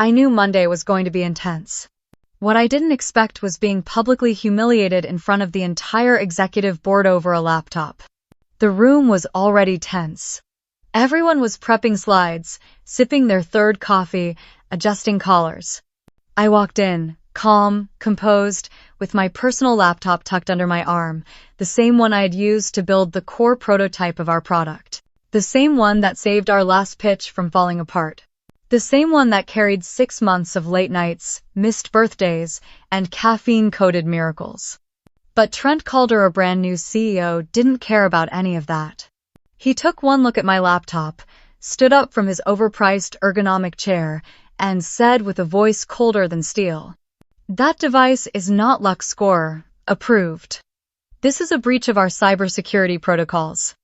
I knew Monday was going to be intense. What I didn't expect was being publicly humiliated in front of the entire executive board over a laptop. The room was already tense. Everyone was prepping slides, sipping their third coffee, adjusting collars. I walked in, calm, composed, with my personal laptop tucked under my arm, the same one I had used to build the core prototype of our product. The same one that saved our last pitch from falling apart. The same one that carried 6 months of late nights, missed birthdays, and caffeine-coated miracles. But Trent Calder, a brand new CEO, didn't care about any of that. He took one look at my laptop, stood up from his overpriced ergonomic chair, and said with a voice colder than steel, "That device is not LuxScore approved. This is a breach of our cybersecurity protocols.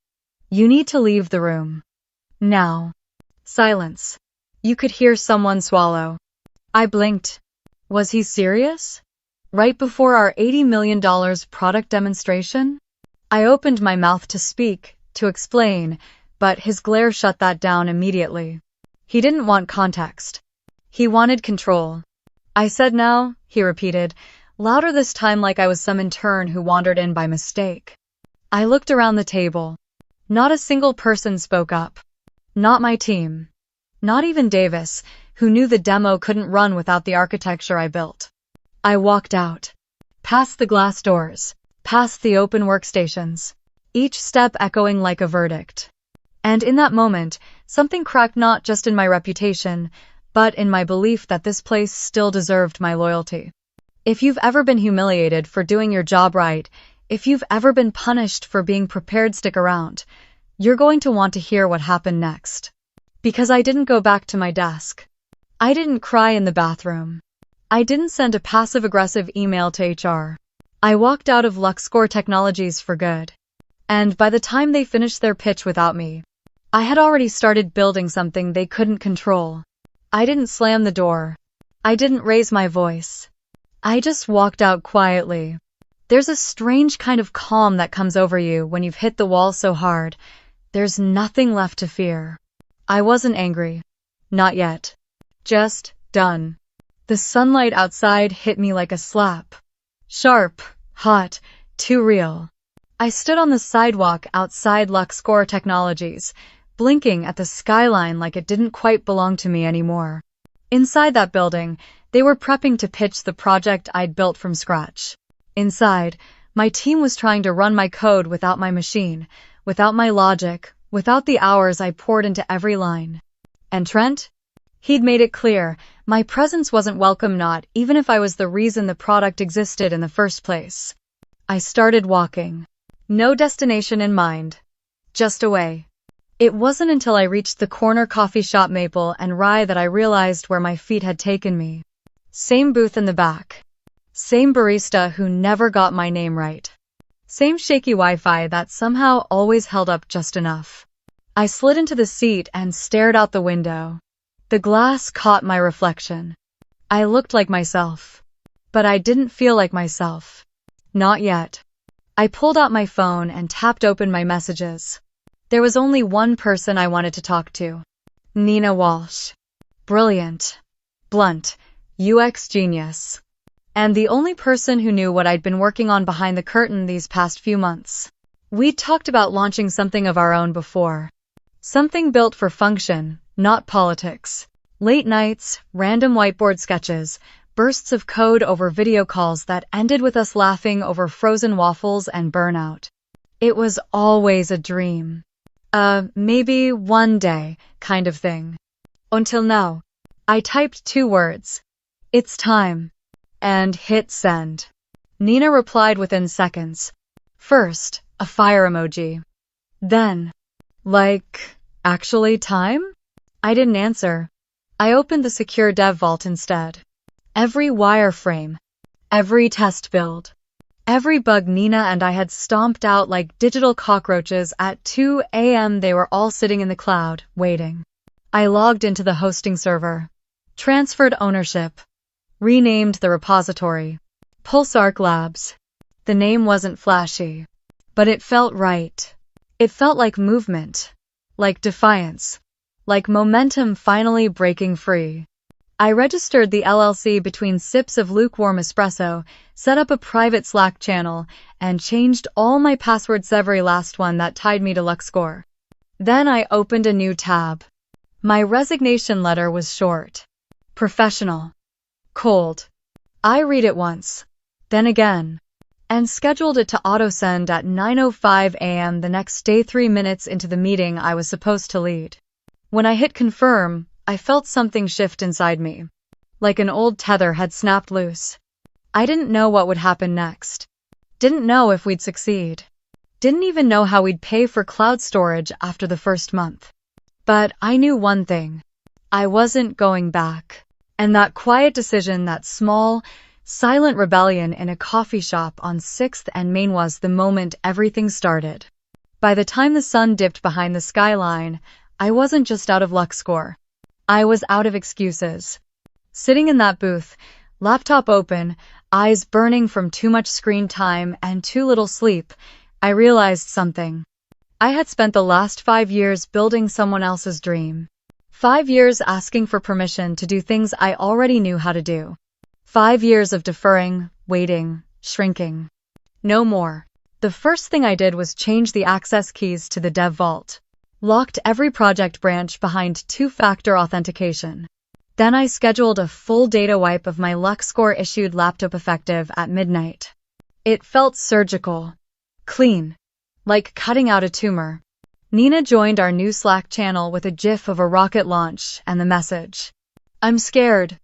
You need to leave the room. Now." Silence. You could hear someone swallow. I blinked. Was he serious? Right before our $80 million product demonstration? I opened my mouth to speak, to explain, but his glare shut that down immediately. He didn't want context. He wanted control. "I said now," he repeated, louder this time like I was some intern who wandered in by mistake. I looked around the table. Not a single person spoke up. Not my team. Not even Davis, who knew the demo couldn't run without the architecture I built. I walked out. Past the glass doors. Past the open workstations. Each step echoing like a verdict. And in that moment, something cracked, not just in my reputation, but in my belief that this place still deserved my loyalty. If you've ever been humiliated for doing your job right, if you've ever been punished for being prepared to stick around, you're going to want to hear what happened next. Because I didn't go back to my desk. I didn't cry in the bathroom. I didn't send a passive-aggressive email to HR. I walked out of LuxScore Technologies for good. And by the time they finished their pitch without me, I had already started building something they couldn't control. I didn't slam the door. I didn't raise my voice. I just walked out quietly. There's a strange kind of calm that comes over you when you've hit the wall so hard. There's nothing left to fear. I wasn't angry. Not yet. Just done. The sunlight outside hit me like a slap. Sharp, hot, too real. I stood on the sidewalk outside LuxScore Technologies, blinking at the skyline like it didn't quite belong to me anymore. Inside that building, they were prepping to pitch the project I'd built from scratch. Inside, my team was trying to run my code without my machine, without my logic, without the hours I poured into every line. And Trent? He'd made it clear, my presence wasn't welcome, not even if I was the reason the product existed in the first place. I started walking. No destination in mind. Just away. It wasn't until I reached the corner coffee shop Maple and Rye that I realized where my feet had taken me. Same booth in the back. Same barista who never got my name right. Same shaky Wi-Fi that somehow always held up just enough. I slid into the seat and stared out the window. The glass caught my reflection. I looked like myself. But I didn't feel like myself. Not yet. I pulled out my phone and tapped open my messages. There was only one person I wanted to talk to. Nina Walsh. Brilliant. Blunt. UX genius. And the only person who knew what I'd been working on behind the curtain these past few months. We'd talked about launching something of our own before. Something built for function, not politics. Late nights, random whiteboard sketches, bursts of code over video calls that ended with us laughing over frozen waffles and burnout. It was always a dream. Maybe one day kind of thing. Until now. I typed 2 words. It's time. And hit send. Nina replied within seconds. First, a fire emoji. Then, actually time? I didn't answer. I opened the secure dev vault instead. Every wireframe. Every test build. Every bug Nina and I had stomped out like digital cockroaches at 2 a.m. They were all sitting in the cloud, waiting. I logged into the hosting server. Transferred ownership. Renamed the repository. Pulsarc Labs. The name wasn't flashy. But it felt right. It felt like movement. Like defiance. Like momentum finally breaking free. I registered the LLC between sips of lukewarm espresso, set up a private Slack channel, and changed all my passwords every last one that tied me to LuxScore. Then I opened a new tab. My resignation letter was short, professional, cold. I read it once, then again, and scheduled it to autosend at 9:05 a.m. the next day, 3 minutes into the meeting I was supposed to lead. When I hit confirm, I felt something shift inside me, like an old tether had snapped loose. I didn't know what would happen next. Didn't know if we'd succeed. Didn't even know how we'd pay for cloud storage after the first month. But I knew one thing. I wasn't going back. And that quiet decision, that small, silent rebellion in a coffee shop on 6th and Main was the moment everything started. By the time the sun dipped behind the skyline, I wasn't just out of LuxScore. I was out of excuses. Sitting in that booth, laptop open, eyes burning from too much screen time and too little sleep, I realized something. I had spent the last 5 years building someone else's dream. 5 years asking for permission to do things I already knew how to do. 5 years of deferring, waiting, shrinking. No more. The first thing I did was change the access keys to the dev vault. Locked every project branch behind two-factor authentication. Then I scheduled a full data wipe of my LuxScore-issued laptop effective at midnight. It felt surgical. Clean. Like cutting out a tumor. Nina joined our new Slack channel with a gif of a rocket launch and the message. I'm scared.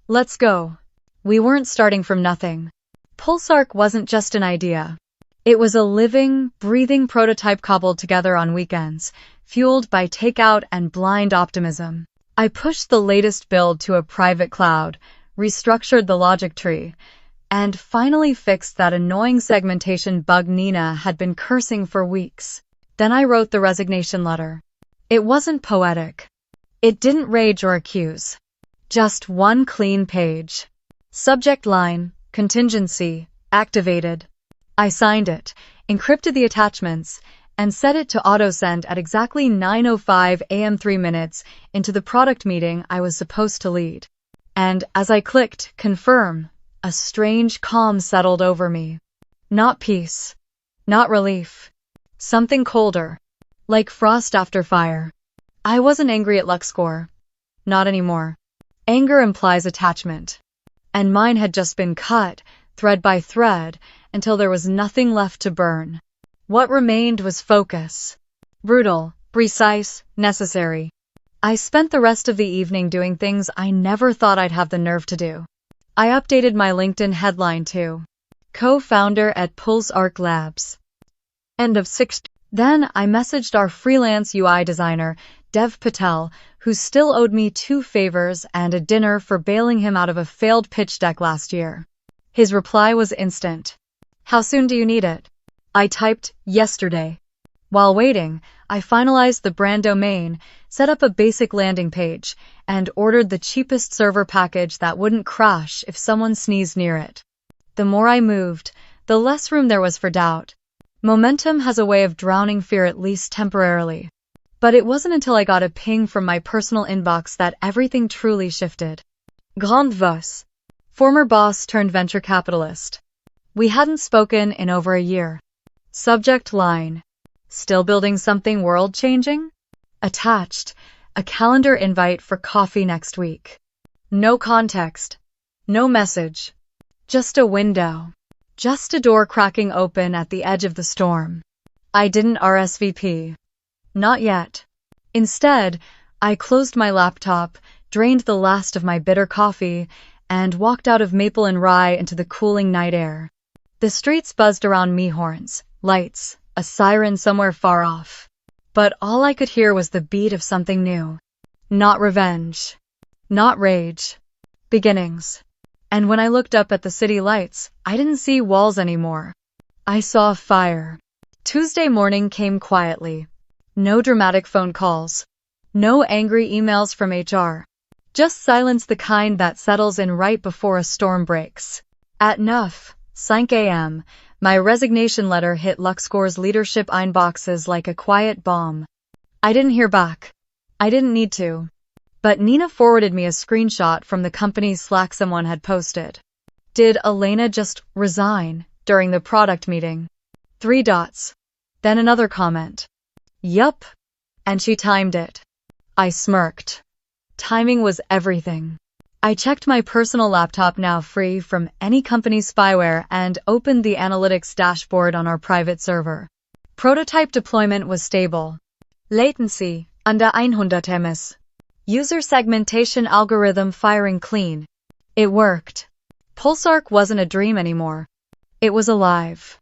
Let's go. We weren't starting from nothing. Pulsarc wasn't just an idea. It was a living, breathing prototype cobbled together on weekends, fueled by takeout and blind optimism. I pushed the latest build to a private cloud, restructured the logic tree, and finally fixed that annoying segmentation bug Nina had been cursing for weeks. Then I wrote the resignation letter. It wasn't poetic. It didn't rage or accuse. Just one clean page. Subject line, contingency, activated. I signed it, encrypted the attachments, and set it to autosend at exactly 9:05 a.m. 3 minutes into the product meeting I was supposed to lead. And as I clicked confirm, a strange calm settled over me. Not peace. Not relief. Something colder. Like frost after fire. I wasn't angry at LuxScore. Not anymore. Anger implies attachment. And mine had just been cut, thread by thread, until there was nothing left to burn. What remained was focus. Brutal, precise, necessary. I spent the rest of the evening doing things I never thought I'd have the nerve to do. I updated my LinkedIn headline to co-founder at Pulsarc Labs. End of 6. Then I messaged our freelance UI designer, Dev Patel, who still owed me 2 favors and a dinner for bailing him out of a failed pitch deck last year. His reply was instant. How soon do you need it? I typed, yesterday. While waiting, I finalized the brand domain, set up a basic landing page, and ordered the cheapest server package that wouldn't crash if someone sneezed near it. The more I moved, the less room there was for doubt. Momentum has a way of drowning fear, at least temporarily. But it wasn't until I got a ping from my personal inbox that everything truly shifted. Grande Voss. Former boss turned venture capitalist. We hadn't spoken in over a year. Subject line. Still building something world-changing? Attached, a calendar invite for coffee next week. No context. No message. Just a window. Just a door cracking open at the edge of the storm. I didn't RSVP. Not yet. Instead, I closed my laptop, drained the last of my bitter coffee, and walked out of Maple and Rye into the cooling night air. The streets buzzed around me, horns, lights, a siren somewhere far off. But all I could hear was the beat of something new. Not revenge. Not rage. Beginnings. And when I looked up at the city lights, I didn't see walls anymore. I saw fire. Tuesday morning came quietly. No dramatic phone calls. No angry emails from HR. Just silence, the kind that settles in right before a storm breaks. At 9:05 a.m., my resignation letter hit LuxScore's leadership inboxes like a quiet bomb. I didn't hear back. I didn't need to. But Nina forwarded me a screenshot from the company's Slack someone had posted. Did Elena just resign during the product meeting? 3 dots. Then another comment. Yup. And she timed it. I smirked. Timing was everything. I checked my personal laptop, now free from any company spyware, and opened the analytics dashboard on our private server. Prototype deployment was stable. Latency under 100 ms. User segmentation algorithm firing clean. It worked. Pulsark wasn't a dream anymore. It was alive.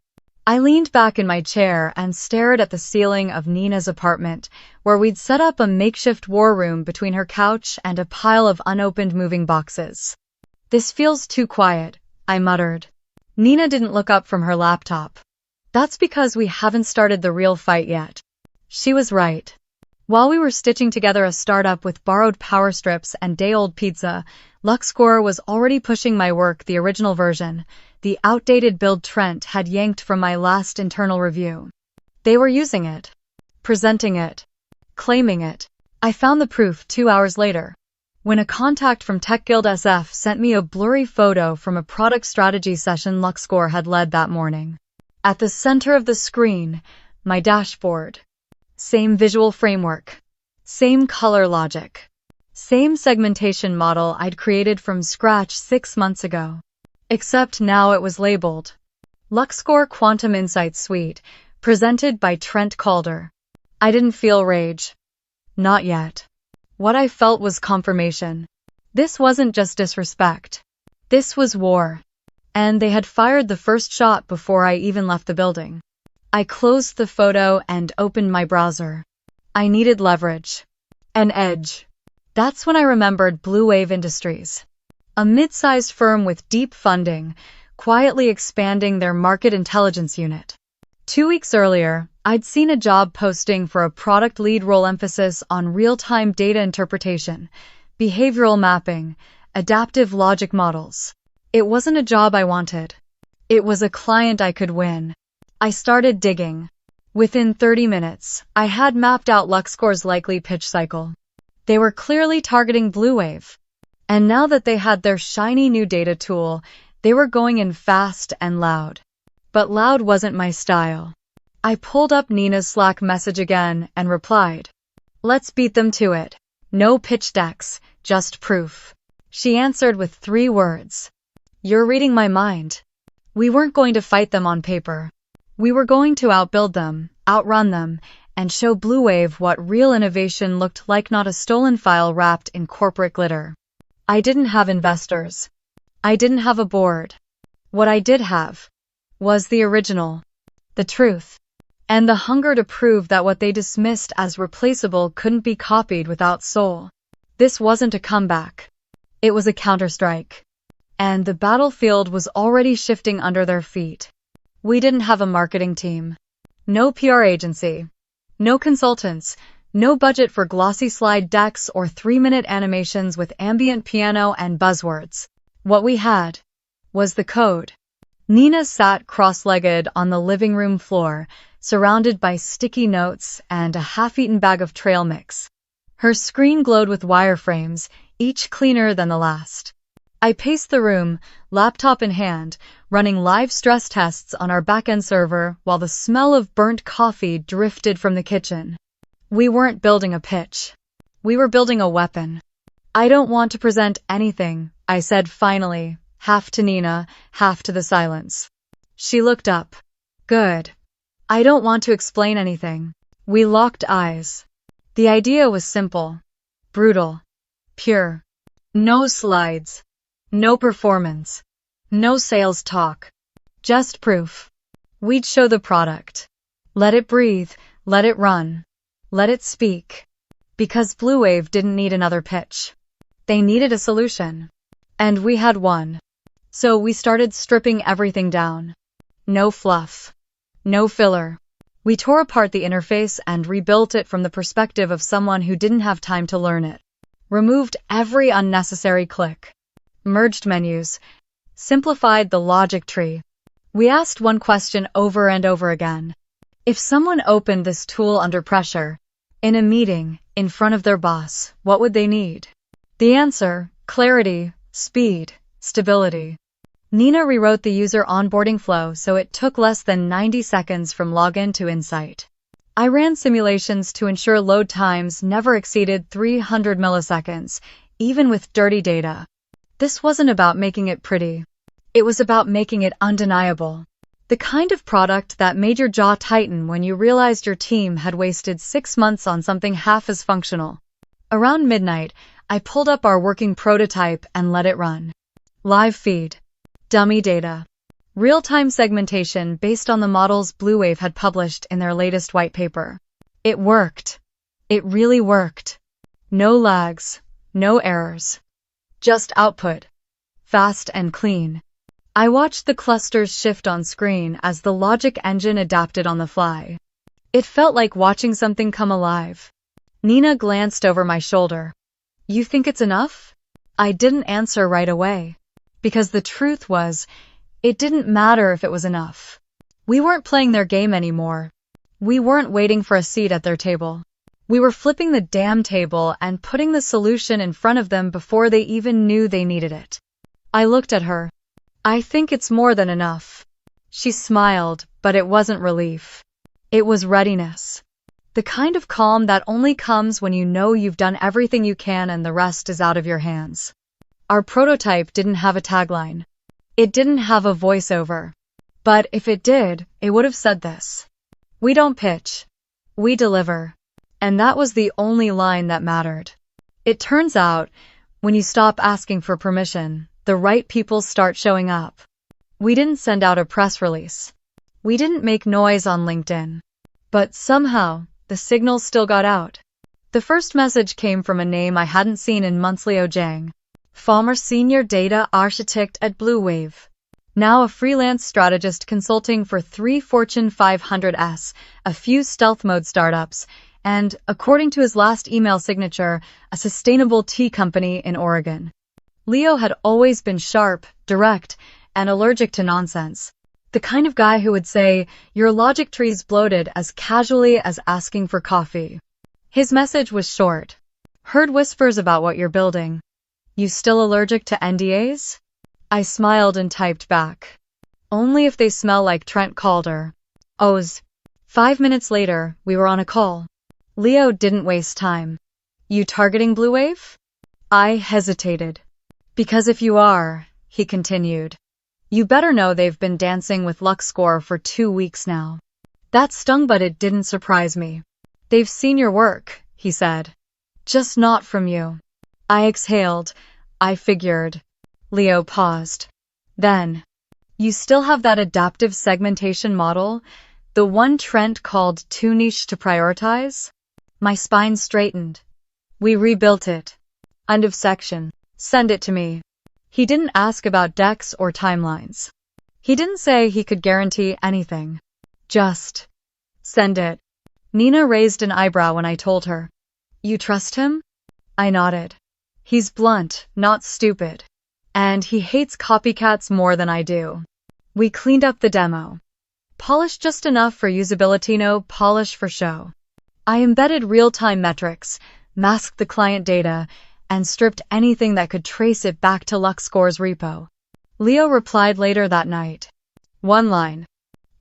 I leaned back in my chair and stared at the ceiling of Nina's apartment, where we'd set up a makeshift war room between her couch and a pile of unopened moving boxes. This feels too quiet, I muttered. Nina didn't look up from her laptop. That's because we haven't started the real fight yet. She was right. While we were stitching together a startup with borrowed power strips and day-old pizza, LuxScore was already pushing my work, the original version, the outdated build Trent had yanked from my last internal review. They were using it, presenting it, claiming it. I found the proof 2 hours later, when a contact from Tech Guild SF sent me a blurry photo from a product strategy session LuxScore had led that morning. At the center of the screen, my dashboard. Same visual framework, same color logic, same segmentation model I'd created from scratch 6 months ago. Except now it was labeled LuxScore Quantum Insight Suite, presented by Trent Calder. I didn't feel rage. Not yet. What I felt was confirmation. This wasn't just disrespect. This was war. And they had fired the first shot before I even left the building. I closed the photo and opened my browser. I needed leverage. An edge. That's when I remembered Blue Wave Industries. A mid-sized firm with deep funding, quietly expanding their market intelligence unit. 2 weeks earlier, I'd seen a job posting for a product lead role, emphasis on real-time data interpretation, behavioral mapping, adaptive logic models. It wasn't a job I wanted. It was a client I could win. I started digging. Within 30 minutes, I had mapped out LuxScore's likely pitch cycle. They were clearly targeting Blue Wave. And now that they had their shiny new data tool, they were going in fast and loud. But loud wasn't my style. I pulled up Nina's Slack message again and replied. Let's beat them to it. No pitch decks, just proof. She answered with 3 words. You're reading my mind. We weren't going to fight them on paper. We were going to outbuild them, outrun them, and show Blue Wave what real innovation looked like, not a stolen file wrapped in corporate glitter. I didn't have investors. I didn't have a board. What I did have was the original, the truth, and the hunger to prove that what they dismissed as replaceable couldn't be copied without soul. This wasn't a comeback. It was a counterstrike. And the battlefield was already shifting under their feet. We didn't have a marketing team. No PR agency. No consultants. No budget for glossy slide decks or 3-minute animations with ambient piano and buzzwords. What we had was the code. Nina sat cross-legged on the living room floor, surrounded by sticky notes and a half-eaten bag of trail mix. Her screen glowed with wireframes, each cleaner than the last. I paced the room, laptop in hand, running live stress tests on our back-end server while the smell of burnt coffee drifted from the kitchen. We weren't building a pitch. We were building a weapon. I don't want to present anything, I said finally, half to Nina, half to the silence. She looked up. Good. I don't want to explain anything. We locked eyes. The idea was simple. Brutal. Pure. No slides. No performance. No sales talk. Just proof. We'd show the product. Let it breathe, let it run, let it speak. Because Blue Wave didn't need another pitch. They needed a solution. And we had one. So we started stripping everything down. No fluff. No filler. We tore apart the interface and rebuilt it from the perspective of someone who didn't have time to learn it. Removed every unnecessary click. Merged menus. Simplified the logic tree. We asked one question over and over again. If someone opened this tool under pressure, in a meeting, in front of their boss, what would they need? The answer: clarity, speed, stability. Nina rewrote the user onboarding flow so it took less than 90 seconds from login to insight. I ran simulations to ensure load times never exceeded 300 milliseconds, even with dirty data. This wasn't about making it pretty. It was about making it undeniable. The kind of product that made your jaw tighten when you realized your team had wasted 6 months on something half as functional. Around midnight, I pulled up our working prototype and let it run. Live feed. Dummy data. Real-time segmentation based on the models Blue Wave had published in their latest white paper. It worked. It really worked. No lags, no errors. Just output. Fast and clean. I watched the clusters shift on screen as the logic engine adapted on the fly. It felt like watching something come alive. Nina glanced over my shoulder. You think it's enough? I didn't answer right away. Because the truth was, it didn't matter if it was enough. We weren't playing their game anymore. We weren't waiting for a seat at their table. We were flipping the damn table and putting the solution in front of them before they even knew they needed it. I looked at her. I think it's more than enough. She smiled, but it wasn't relief. It was readiness. The kind of calm that only comes when you know you've done everything you can and the rest is out of your hands. Our prototype didn't have a tagline. It didn't have a voiceover. But if it did, it would have said this: we don't pitch. We deliver. And that was the only line that mattered. It turns out, when you stop asking for permission, the right people start showing up. We didn't send out a press release. We didn't make noise on LinkedIn. But somehow, the signal still got out. The first message came from a name I hadn't seen in months: Liu Zhang, former senior data architect at Blue Wave. Now a freelance strategist consulting for 3 Fortune 500s, a few stealth mode startups, and, according to his last email signature, a sustainable tea company in Oregon. Leo had always been sharp, direct, and allergic to nonsense. The kind of guy who would say, "Your logic tree's bloated," as casually as asking for coffee. His message was short. Heard whispers about what you're building. You still allergic to NDAs? I smiled and typed back. Only if they smell like Trent Calder. O's. 5 minutes later, we were on a call. Leo didn't waste time. You targeting Blue Wave? I hesitated. Because if you are, he continued, you better know they've been dancing with LuxScore for 2 weeks now. That stung, but it didn't surprise me. They've seen your work, he said. Just not from you. I exhaled. I figured. Leo paused. Then, you still have that adaptive segmentation model? The one Trent called too niche to prioritize? My spine straightened. We rebuilt it. End of section. Send it to me. He didn't ask about decks or timelines. He didn't say he could guarantee anything. Just send it. Nina raised an eyebrow when I told her. You trust him? I nodded. He's blunt, not stupid. And he hates copycats more than I do. We cleaned up the demo. Polished just enough for usability, no polish for show. I embedded real-time metrics, masked the client data, and stripped anything that could trace it back to LuxScore's repo. Leo replied later that night. One line.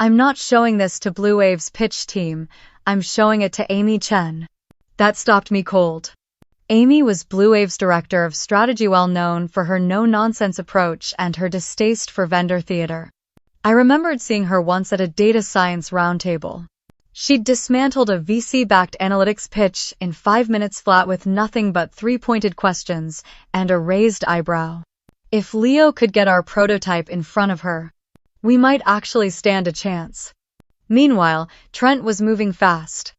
I'm not showing this to Blue Wave's pitch team, I'm showing it to Amy Chen. That stopped me cold. Amy was Blue Wave's director of strategy, well known for her no-nonsense approach and her distaste for vendor theater. I remembered seeing her once at a data science roundtable. She'd dismantled a VC-backed analytics pitch in 5 minutes flat with nothing but 3 pointed questions and a raised eyebrow. If Leo could get our prototype in front of her, we might actually stand a chance. Meanwhile, Trent was moving fast.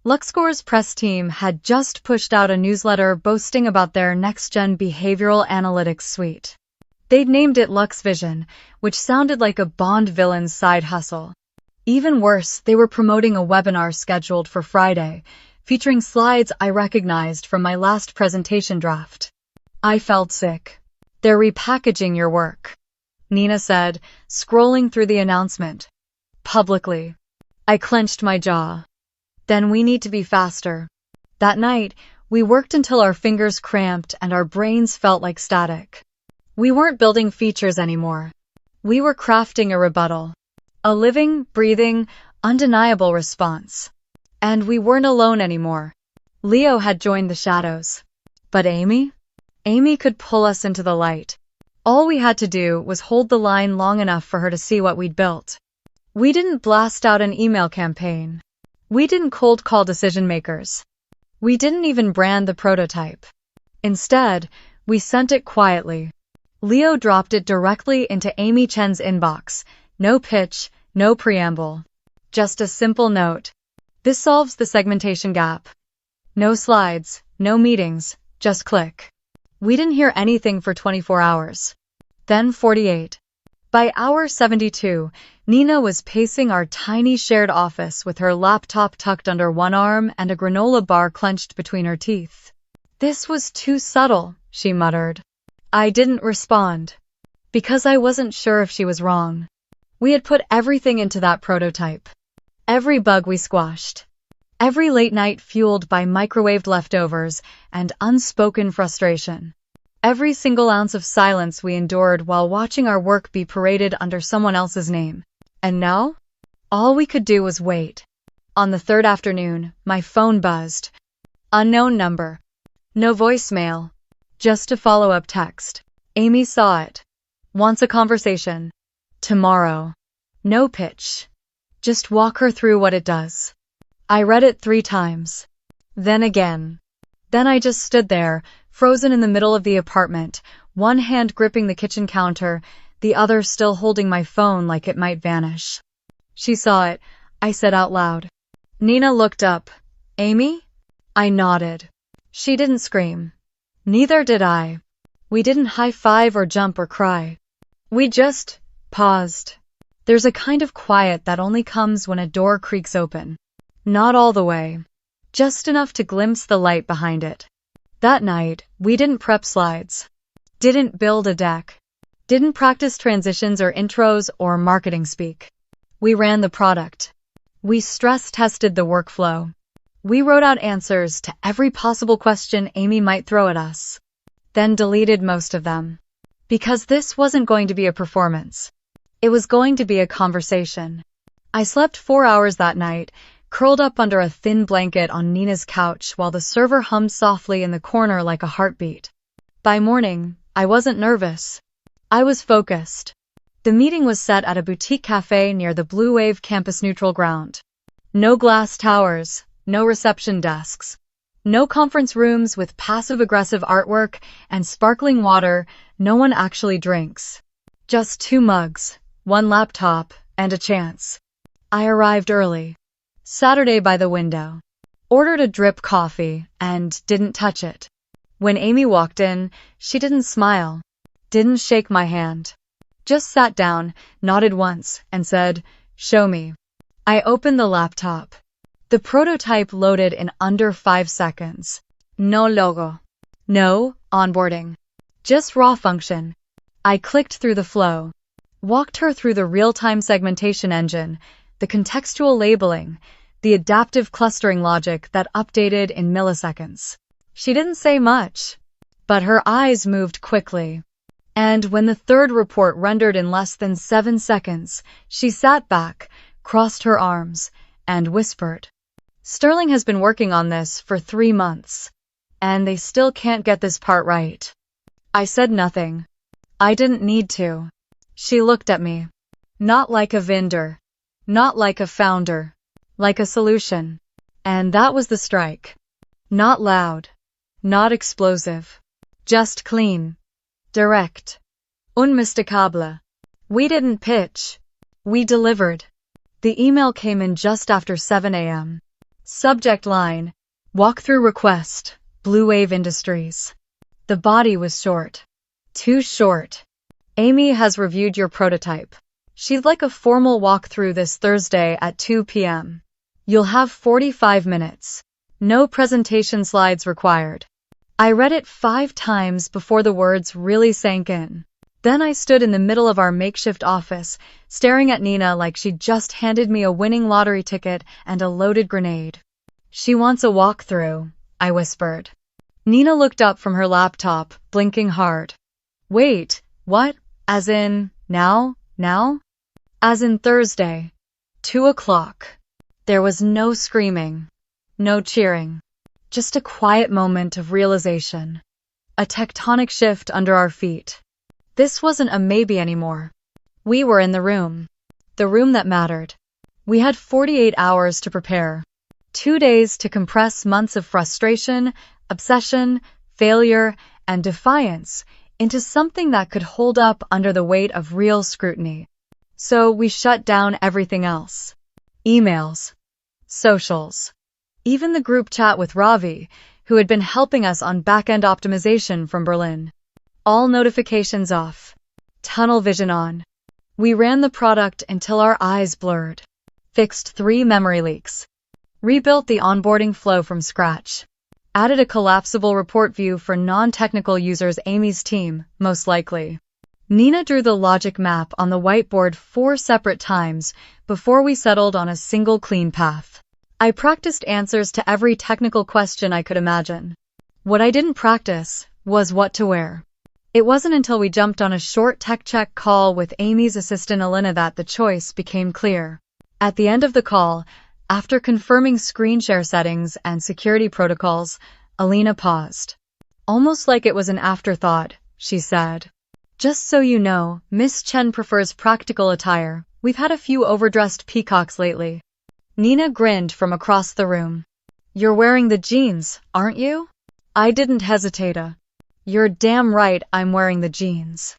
LuxScore's press team had just pushed out a newsletter boasting about their next-gen behavioral analytics suite. They'd named it Lux Vision, which sounded like a Bond villain's side hustle. Even worse, they were promoting a webinar scheduled for Friday, featuring slides I recognized from my last presentation draft. I felt sick. They're repackaging your work, Nina said, scrolling through the announcement. Publicly. I clenched my jaw. Then we need to be faster. That night, we worked until our fingers cramped and our brains felt like static. We weren't building features anymore. We were crafting a rebuttal. A living, breathing, undeniable response. And we weren't alone anymore. Leo had joined the shadows. But Amy? Amy could pull us into the light. All we had to do was hold the line long enough for her to see what we'd built. We didn't blast out an email campaign. We didn't cold call decision makers. We didn't even brand the prototype. Instead, we sent it quietly. Leo dropped it directly into Amy Chen's inbox. No pitch, no preamble. Just a simple note. This solves the segmentation gap. No slides, no meetings, just click. We didn't hear anything for 24 hours. Then 48. By hour 72, Nina was pacing our tiny shared office with her laptop tucked under one arm and a granola bar clenched between her teeth. This was too subtle, she muttered. I didn't respond. Because I wasn't sure if she was wrong. We had put everything into that prototype. Every bug we squashed. Every late night fueled by microwaved leftovers and unspoken frustration. Every single ounce of silence we endured while watching our work be paraded under someone else's name. And now? All we could do was wait. On the third afternoon, my phone buzzed. Unknown number. No voicemail. Just a follow-up text. Amy saw it. Wants a conversation. Tomorrow. No pitch. Just walk her through what it does. I read it 3 times. Then again. Then I just stood there, frozen in the middle of the apartment, one hand gripping the kitchen counter, the other still holding my phone like it might vanish. She saw it, I said out loud. Nina looked up. Amy? I nodded. She didn't scream. Neither did I. We didn't high-five or jump or cry. We just paused. There's a kind of quiet that only comes when a door creaks open. Not all the way. Just enough to glimpse the light behind it. That night, we didn't prep slides. Didn't build a deck. Didn't practice transitions or intros or marketing speak. We ran the product. We stress-tested the workflow. We wrote out answers to every possible question Amy might throw at us. Then deleted most of them. Because this wasn't going to be a performance. It was going to be a conversation. I slept 4 hours that night, curled up under a thin blanket on Nina's couch while the server hummed softly in the corner like a heartbeat. By morning, I wasn't nervous. I was focused. The meeting was set at a boutique cafe near the Blue Wave campus neutral ground. No glass towers, no reception desks. No conference rooms with passive-aggressive artwork and sparkling water no one actually drinks. Just 2 mugs, 1 laptop, and a chance. I arrived early. Saturday by the window. Ordered a drip coffee and didn't touch it. When Amy walked in, she didn't smile. Didn't shake my hand. Just sat down, nodded once, and said, "Show me." I opened the laptop. The prototype loaded in under 5 seconds. No logo. No onboarding. Just raw function. I clicked through the flow. Walked her through the real-time segmentation engine, the contextual labeling, the adaptive clustering logic that updated in milliseconds. She didn't say much, but her eyes moved quickly. And when the third report rendered in less than 7 seconds, she sat back, crossed her arms, and whispered, "Sterling has been working on this for 3 months, and they still can't get this part right." I said nothing. I didn't need to. She looked at me. Not like a vendor. Not like a founder. Like a solution. And that was the strike. Not loud. Not explosive. Just clean. Direct. Unmistakable. We didn't pitch. We delivered. The email came in just after 7 a.m. Subject line, walkthrough request, Blue Wave Industries. The body was short. Too short. Amy has reviewed your prototype. She'd like a formal walkthrough this Thursday at 2 p.m. You'll have 45 minutes. No presentation slides required. I read it 5 times before the words really sank in. Then I stood in the middle of our makeshift office, staring at Nina like she'd just handed me a winning lottery ticket and a loaded grenade. She wants a walkthrough, I whispered. Nina looked up from her laptop, blinking hard. Wait, what? As in, now? As in Thursday. 2 o'clock. There was no screaming, no cheering. Just a quiet moment of realization. A tectonic shift under our feet. This wasn't a maybe anymore. We were in the room. The room that mattered. We had 48 hours to prepare. 2 days to compress months of frustration, obsession, failure, and defiance into something that could hold up under the weight of real scrutiny. So we shut down everything else. Emails. Socials. Even the group chat with Ravi, who had been helping us on back-end optimization from Berlin. All notifications off. Tunnel vision on. We ran the product until our eyes blurred. Fixed 3 memory leaks. Rebuilt the onboarding flow from scratch. Added a collapsible report view for non-technical users. Amy's team, most likely. Nina drew the logic map on the whiteboard 4 separate times before we settled on a single clean path. I practiced answers to every technical question I could imagine. What I didn't practice was what to wear. It wasn't until we jumped on a short tech check call with Amy's assistant Elena that the choice became clear. At the end of the call, after confirming screen share settings and security protocols, Elena paused. Almost like it was an afterthought, she said. Just so you know, Miss Chen prefers practical attire. We've had a few overdressed peacocks lately. Nina grinned from across the room. You're wearing the jeans, aren't you? I didn't hesitate. You're damn right I'm wearing the jeans.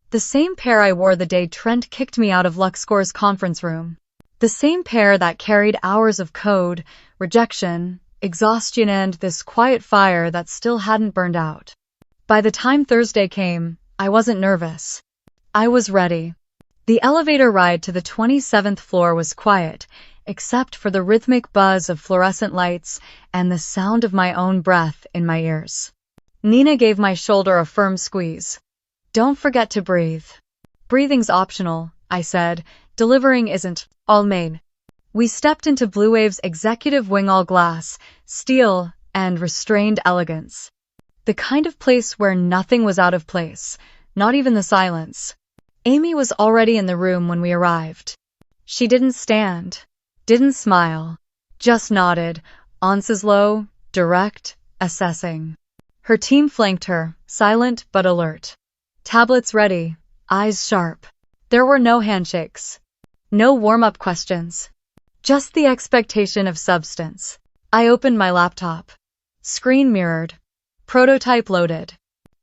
The same pair I wore the day Trent kicked me out of LuxScore's conference room. The same pair that carried hours of code, rejection, exhaustion, and this quiet fire that still hadn't burned out. By the time Thursday came, I wasn't nervous. I was ready. The elevator ride to the 27th floor was quiet, except for the rhythmic buzz of fluorescent lights and the sound of my own breath in my ears. Nina gave my shoulder a firm squeeze. Don't forget to breathe. Breathing's optional, I said. Delivering isn't. All main. We stepped into Blue Wave's executive wing, all glass, steel, and restrained elegance. The kind of place where nothing was out of place, not even the silence. Amy was already in the room when we arrived. She didn't stand, didn't smile, just nodded, answers low, direct, assessing. Her team flanked her, silent but alert. Tablets ready, eyes sharp. There were no handshakes. No warm-up questions. Just the expectation of substance. I opened my laptop. Screen mirrored. Prototype loaded.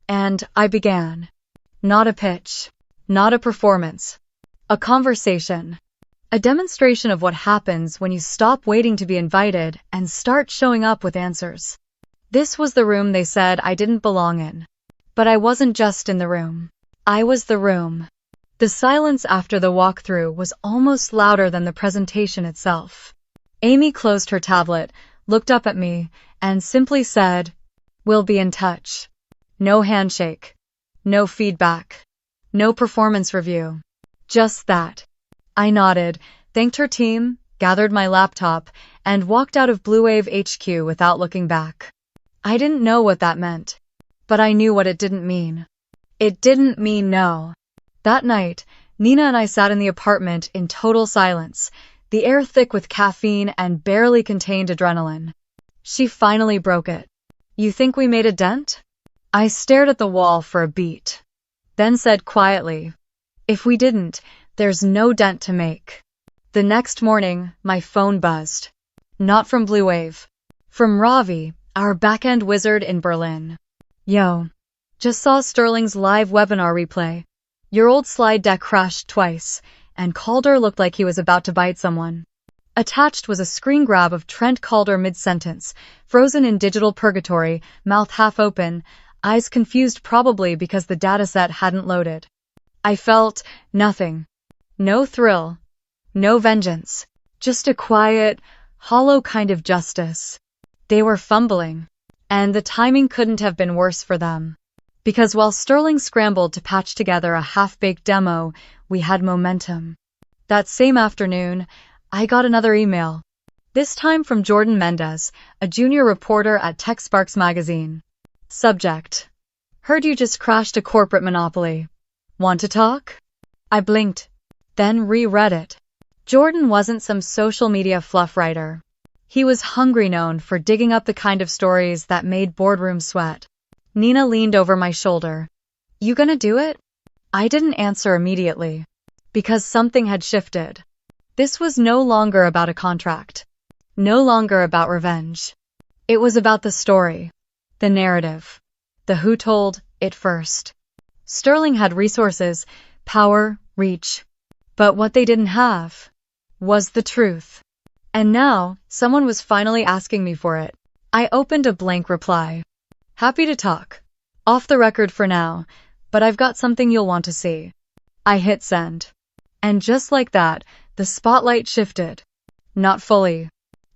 And I began. Not a pitch. Not a performance. A conversation. A demonstration of what happens when you stop waiting to be invited and start showing up with answers. This was the room they said I didn't belong in. But I wasn't just in the room. I was the room. The silence after the walkthrough was almost louder than the presentation itself. Amy closed her tablet, looked up at me, and simply said, "We'll be in touch." No handshake. No feedback. No performance review. Just that. I nodded, thanked her team, gathered my laptop, and walked out of Blue Wave HQ without looking back. I didn't know what that meant, but I knew what it didn't mean. It didn't mean no. That night, Nina and I sat in the apartment in total silence, the air thick with caffeine and barely contained adrenaline. She finally broke it. You think we made a dent? I stared at the wall for a beat, then said quietly, if we didn't, there's no dent to make. The next morning, my phone buzzed. Not from Blue Wave. From Ravi, our back-end wizard in Berlin. Yo. Just saw Sterling's live webinar replay. Your old slide deck crashed twice, and Calder looked like he was about to bite someone. Attached was a screen grab of Trent Calder mid-sentence, frozen in digital purgatory, mouth half open, eyes confused probably because the dataset hadn't loaded. I felt nothing. No thrill. No vengeance. Just a quiet, hollow kind of justice. They were fumbling. And the timing couldn't have been worse for them. Because while Sterling scrambled to patch together a half-baked demo, we had momentum. That same afternoon, I got another email. This time from Jordan Mendez, a junior reporter at TechSparks magazine. Subject: Heard you just crashed a corporate monopoly. Want to talk? I blinked, then reread it. Jordan wasn't some social media fluff writer. He was hungry, known for digging up the kind of stories that made boardrooms sweat. Nina leaned over my shoulder. You gonna do it? I didn't answer immediately, because something had shifted. This was no longer about a contract. No longer about revenge. It was about the story. The narrative. The who told it first. Sterling had resources, power, reach. But what they didn't have was the truth. And now, someone was finally asking me for it. I opened a blank reply. Happy to talk. Off the record for now, but I've got something you'll want to see. I hit send. And just like that, the spotlight shifted. Not fully.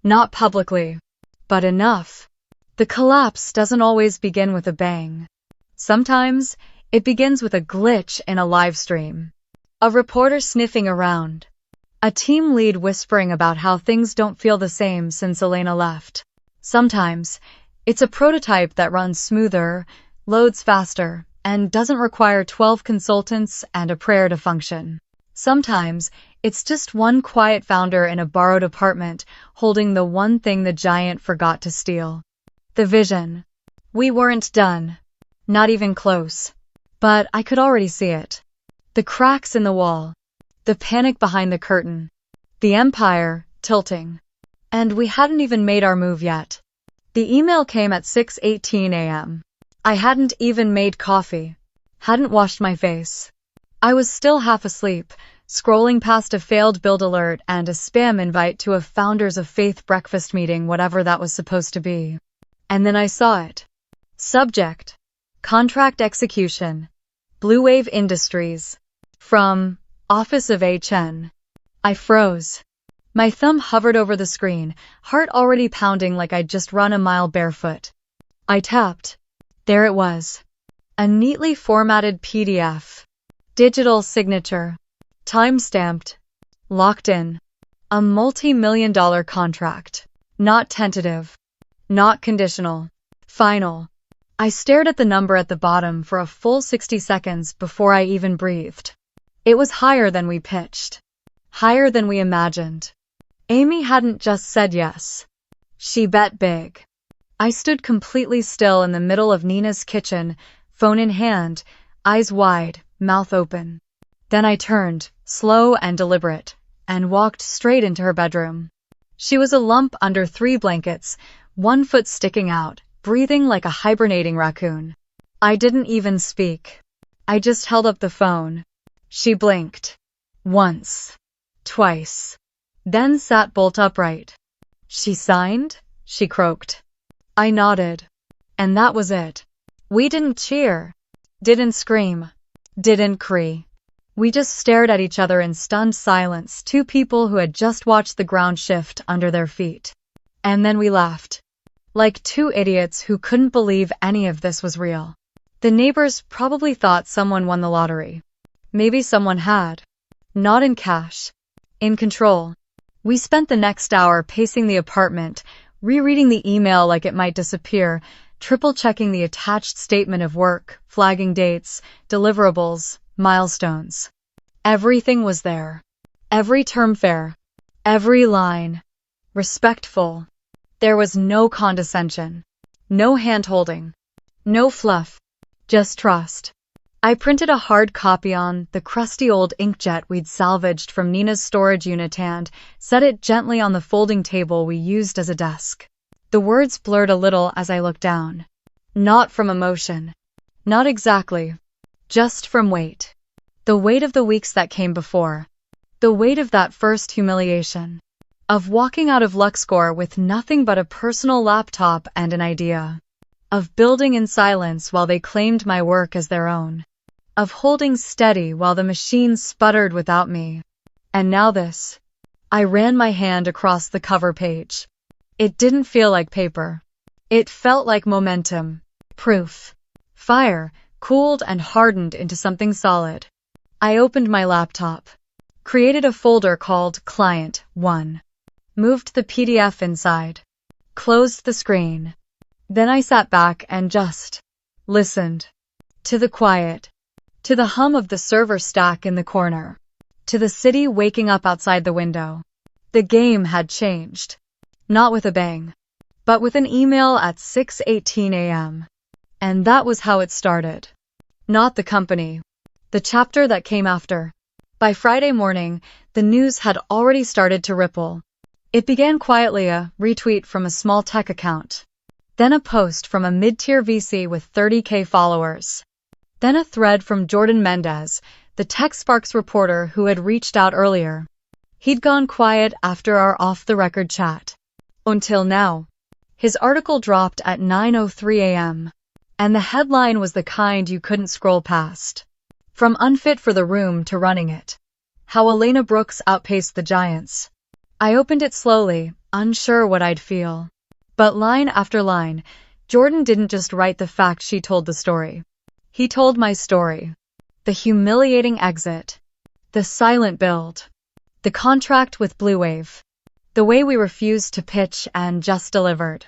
Not publicly. But enough. The collapse doesn't always begin with a bang. Sometimes, it begins with a glitch in a live stream. A reporter sniffing around. A team lead whispering about how things don't feel the same since Elena left. Sometimes, it's a prototype that runs smoother, loads faster, and doesn't require 12 consultants and a prayer to function. Sometimes, it's just one quiet founder in a borrowed apartment holding the one thing the giant forgot to steal. The vision. We weren't done. Not even close. But I could already see it. The cracks in the wall. The panic behind the curtain. The empire tilting. And we hadn't even made our move yet. The email came at 6:18 a.m. I hadn't even made coffee. Hadn't washed my face. I was still half asleep, scrolling past a failed build alert and a spam invite to a Founders of Faith breakfast meeting, whatever that was supposed to be. And then I saw it. Subject: Contract Execution. Blue Wave Industries. From Office of HN. I froze. My thumb hovered over the screen, heart already pounding like I'd just run a mile barefoot. I tapped. There it was. A neatly formatted PDF. Digital signature. Time-stamped. Locked in. A multi-million-dollar contract. Not tentative. Not conditional. Final. I stared at the number at the bottom for a full 60 seconds before I even breathed. It was higher than we pitched. Higher than we imagined. Amy hadn't just said yes. She bet big. I stood completely still in the middle of Nina's kitchen, phone in hand, eyes wide, mouth open. Then I turned, slow and deliberate, and walked straight into her bedroom. She was a lump under 3 blankets, one foot sticking out, breathing like a hibernating raccoon. I didn't even speak. I just held up the phone. She blinked. Once. Twice. Then sat bolt upright. She signed? She croaked. I nodded. And that was it. We didn't cheer. Didn't scream. Didn't cry. We just stared at each other in stunned silence, two people who had just watched the ground shift under their feet. And then we laughed. Like two idiots who couldn't believe any of this was real. The neighbors probably thought someone won the lottery. Maybe someone had. Not in cash. In control. We spent the next hour pacing the apartment, rereading the email like it might disappear, triple-checking the attached statement of work, flagging dates, deliverables, milestones. Everything was there. Every term fair. Every line. Respectful. There was no condescension. No hand-holding. No fluff. Just trust. I printed a hard copy on the crusty old inkjet we'd salvaged from Nina's storage unit and set it gently on the folding table we used as a desk. The words blurred a little as I looked down. Not from emotion. Not exactly. Just from weight. The weight of the weeks that came before. The weight of that first humiliation. Of walking out of LuxScore with nothing but a personal laptop and an idea. Of building in silence while they claimed my work as their own. Of holding steady while the machine sputtered without me. And now this. I ran my hand across the cover page. It didn't feel like paper. It felt like momentum. Proof. Fire, cooled and hardened into something solid. I opened my laptop. Created a folder called Client 1. moved the PDF inside, closed the screen. Then I sat back and just listened. To the quiet, to the hum of the server stack in the corner, to the city waking up outside the window. The game had changed. Not with a bang, but with an email at 6:18 a.m. And that was how it started. Not the company. The chapter that came after. By Friday morning, the news had already started to ripple. It began quietly, a retweet from a small tech account. Then a post from a mid-tier VC with 30K followers. Then a thread from Jordan Mendez, the TechSparks reporter who had reached out earlier. He'd gone quiet after our off-the-record chat. Until now. His article dropped at 9:03 a.m. And the headline was the kind you couldn't scroll past. From unfit for the room to running it. How Elena Brooks outpaced the giants. I opened it slowly, unsure what I'd feel. But line after line, Jordan didn't just write the fact she told the story. He told my story. The humiliating exit. The silent build. The contract with Blue Wave. The way we refused to pitch and just delivered.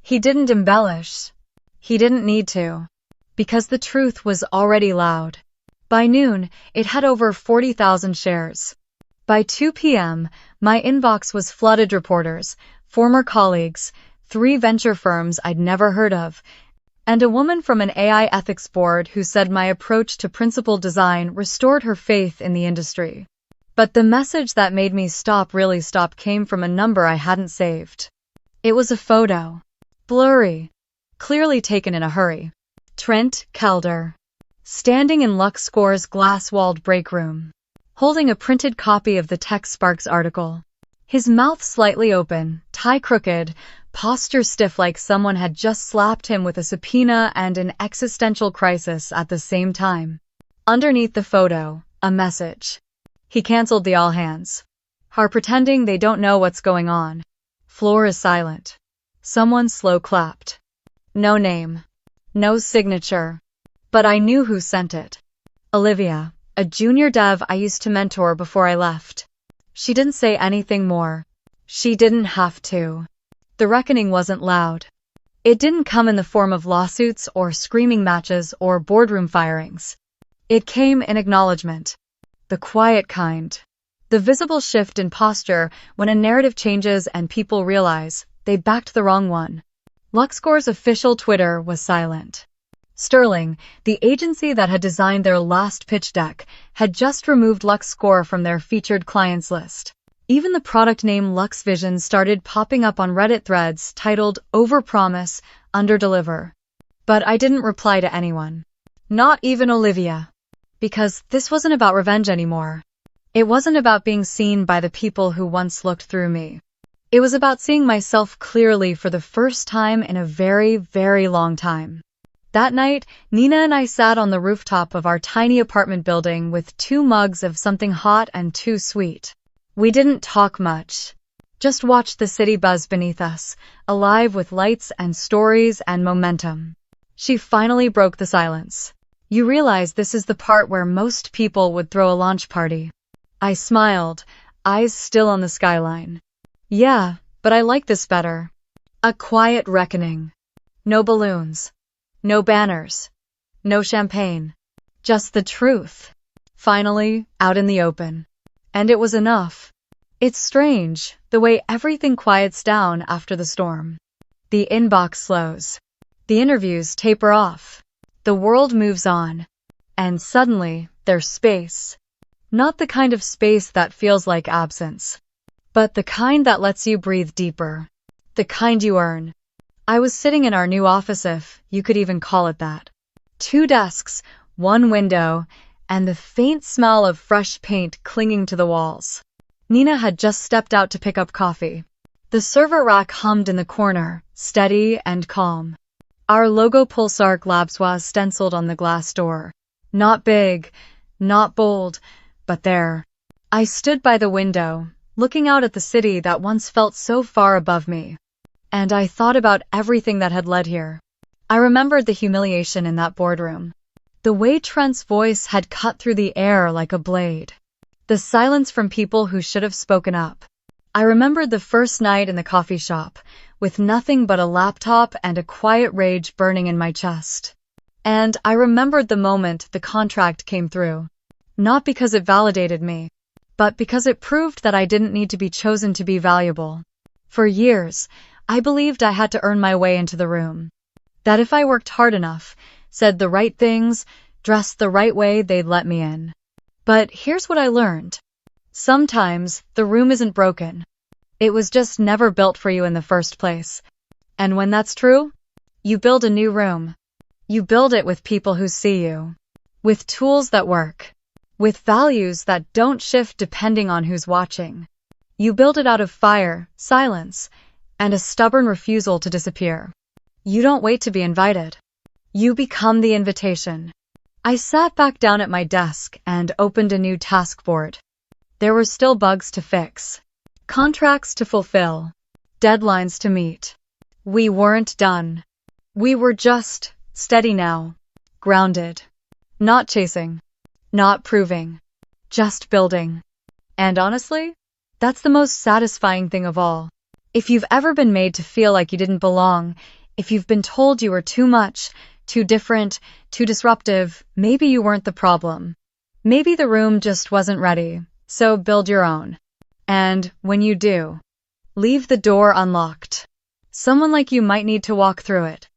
He didn't embellish. He didn't need to. Because the truth was already loud. By noon, it had over 40,000 shares. By 2 p.m., my inbox was flooded reporters, former colleagues, 3 venture firms I'd never heard of, and a woman from an AI ethics board who said my approach to principled design restored her faith in the industry. But the message that made me really stop came from a number I hadn't saved. It was a photo. Blurry. Clearly taken in a hurry. Trent Kelder. Standing in LuxScore's glass-walled break room. Holding a printed copy of the TechSparks article. His mouth slightly open, tie crooked, posture stiff like someone had just slapped him with a subpoena and an existential crisis at the same time. Underneath the photo, a message. He canceled the all hands. Are pretending they don't know what's going on. Floor is silent. Someone slow clapped. No name. No signature. But I knew who sent it. Olivia, a junior dev I used to mentor before I left. She didn't say anything more. She didn't have to. The reckoning wasn't loud. It didn't come in the form of lawsuits or screaming matches or boardroom firings. It came in acknowledgement. The quiet kind. The visible shift in posture when a narrative changes and people realize they backed the wrong one. LuxScore's official Twitter was silent. Sterling, the agency that had designed their last pitch deck, had just removed LuxScore from their featured clients list. Even the product name LuxVision started popping up on Reddit threads titled Overpromise, Underdeliver. But I didn't reply to anyone. Not even Olivia. Because this wasn't about revenge anymore. It wasn't about being seen by the people who once looked through me. It was about seeing myself clearly for the first time in a very, very long time. That night, Nina and I sat on the rooftop of our tiny apartment building with 2 mugs of something hot and too sweet. We didn't talk much. Just watched the city buzz beneath us, alive with lights and stories and momentum. She finally broke the silence. You realize this is the part where most people would throw a launch party. I smiled, eyes still on the skyline. Yeah, but I like this better. A quiet reckoning. No balloons. No banners. No champagne. Just the truth. Finally, out in the open. And it was enough. It's strange, the way everything quiets down after the storm. The inbox slows. The interviews taper off. The world moves on. And suddenly, there's space. Not the kind of space that feels like absence. But the kind that lets you breathe deeper. The kind you earn. I was sitting in our new office, if you could even call it that. 2 desks, 1 window, and the faint smell of fresh paint clinging to the walls. Nina had just stepped out to pick up coffee. The server rack hummed in the corner, steady and calm. Our logo Pulsar Labs was stenciled on the glass door. Not big, not bold, but there. I stood by the window, looking out at the city that once felt so far above me. And I thought about everything that had led here. I remembered the humiliation in that boardroom. The way Trent's voice had cut through the air like a blade. The silence from people who should have spoken up. I remembered the first night in the coffee shop, with nothing but a laptop and a quiet rage burning in my chest. And I remembered the moment the contract came through. Not because it validated me, but because it proved that I didn't need to be chosen to be valuable. For years, I believed I had to earn my way into the room. That if I worked hard enough, said the right things, dressed the right way, they'd let me in. But here's what I learned. Sometimes the room isn't broken. It was just never built for you in the first place. And when that's true, you build a new room. You build it with people who see you, with tools that work, with values that don't shift depending on who's watching. You build it out of fire, silence, and a stubborn refusal to disappear. You don't wait to be invited. You become the invitation. I sat back down at my desk and opened a new task board. There were still bugs to fix, contracts to fulfill, deadlines to meet. We weren't done. We were just steady now, grounded, not chasing, not proving, just building. And honestly, that's the most satisfying thing of all. If you've ever been made to feel like you didn't belong, if you've been told you were too much, too different, too disruptive, maybe you weren't the problem. Maybe the room just wasn't ready. So build your own. And when you do, leave the door unlocked. Someone like you might need to walk through it.